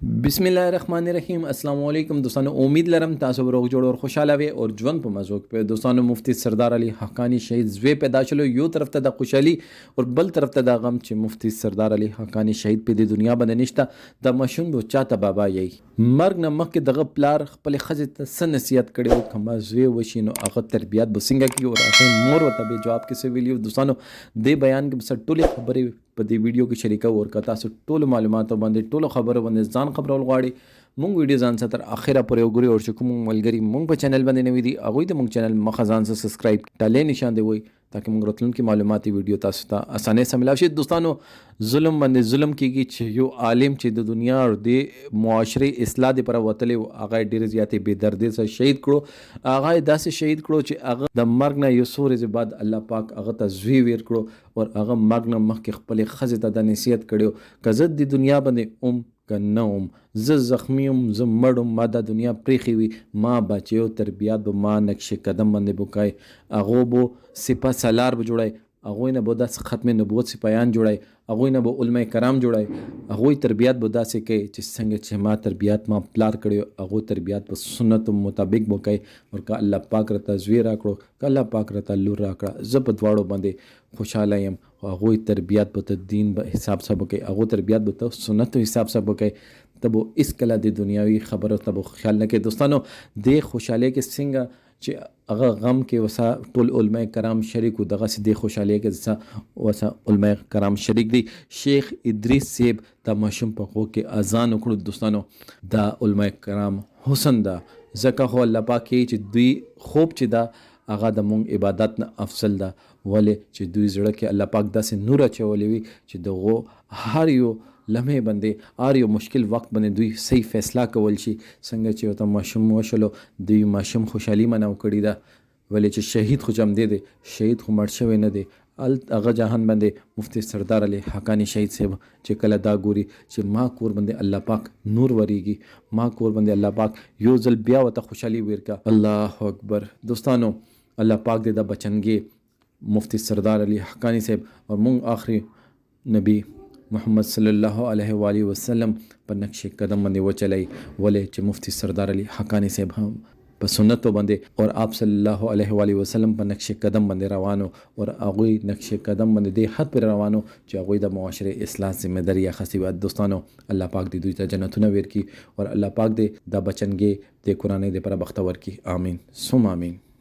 बिस्मिल्लाहिर्रहमानिर्रहीम अस्सलाम वालेकुम दोस्तों, उम्मीद लरम तासो रोग जोड़ और खुशहाल वे और जवन पर मजोक पे दोस्तों मुफ्ती सरदार अली हक्कानी शहीद ज़्वे पैदा चलो यो तरफ तदा खुशहाली और बल तरफ तदा गम चे मुफ्ती सरदार अली हक्कानी शहीद पे दी दुनिया बने निश्ता द मशुन बो चाता बाबा यही मर्ग न मक के दग प्लार खपल खज सन नसीहत करे खमा ज़्वे वशीनो आखत तरबियत बसिंगा की और आखे मोर वता बे जवाब के से वीडियो दोस्तों दे बयान के बस टोले खबरें په دې ویډیو کې شریکه ورکا تاسو ټول معلوماتو باندې ټول خبرو باندې ځان خبرول غواړي مونږ ویډیو ځان سره تر اخره پورې وګورئ او چې کوم ملګری مونږ په چینل باندې نوی دي هغه ته مونږ چینل مخه ځان سره سبسکرایب ټاله نشان دی وای تاکي مونږ راتلونکي معلوماتي ویډیو تاسو ته اسانه سره ملاوي شي دوستانو ظلم باندې ظلم کیږي چې یو عالم چې د دنیا او د معاشري اصلاح لپاره وتلی هغه ډیر زیاتې بے دردی سره شهید کړو هغه داسې شهید کړو چې هغه د مرګ نه یو سورې بعد الله پاک هغه ته زوی ور کړو और هغه مرګ نه مخکې خپل خزه ته د نصیحت کړو کزه د دنیا باندې کنوم ز زخمیم ز مړم ما د دنیا پریخي وي ما بچیو تربیات به ما نقش قدم باندې بوکای هغه بو سپه سالار به جوړای هغه نه به د ختم نبوت سپایان جوړای هغه نه به علماء کرام جوړای هغه تربیات به داسې کوي چې څنګه چې ما تربیات ما پلار کړو هغه تربیات په سنت مطابق بوکای او که الله پاک رته زوی راکړو که الله پاک رته لور راکړه زه په دواړو باندې خوشاله یم هغه تربیات په دین به حساب سره بوکای هغه تربیات به سنت حساب سره بوکای تب اس کله د دنیاوی خبرو تب خیال نه کې دوستانو د خوشاله کې څنګه چې هغه غم کې وسا ټول علماء کرام شریک دغه سي د خوشاله کې وسا علماء کرام شریک دي شیخ ادریس سیب د مشم په خو کې اذان وکړو دوستانو د علماء کرام حسن دا زکه هو الله پاک چې دوی خوب چې دا هغه د مونږ عبادت نه افضل ده ولې چې دوی زړه کې الله پاک داسې نور اچولی وي چې دغه هر یو لمحه باندې هر یو مشکل وخت باندې دوی صحیح فیصله کول شي څنګه چې وته ماشوم وشلو دوی ماشوم خوشحالي مناو کړی ده ولې چې شهید خو جام دی شهید خو مړ شوی نه دی هغه جهان باندې مفتی سردار علی حقانی شهید صاحب چې کله دا ګوري چې ما کور باندې الله پاک نور وریږي ما کور باندې الله پاک یو ځل بیا وته خوشحالي ورکا الله اکبر دوستانو الله پاک دې د بچنګي مفتی سردار علی حقانی صاحب اور مونږ آخری نبی محمد صلی الله علیه و آله وسلم په نقش قدم باندې وچلای ولې چې مفتی سردار علی حقانی صاحب هم په سنت باندې اور آپ صلی الله علیه و آله وسلم په نقش قدم باندې روانو اور هغه نقش قدم باندې د حد پر روانو چې هغه د معاشره اصلاح ذمہ داری اخیستي و دوستانو الله پاک دې دوی ته جنتونه ورکړي اور الله پاک دې د بچنګي د قرآن دې پر بختور کړي آمین ثم آمین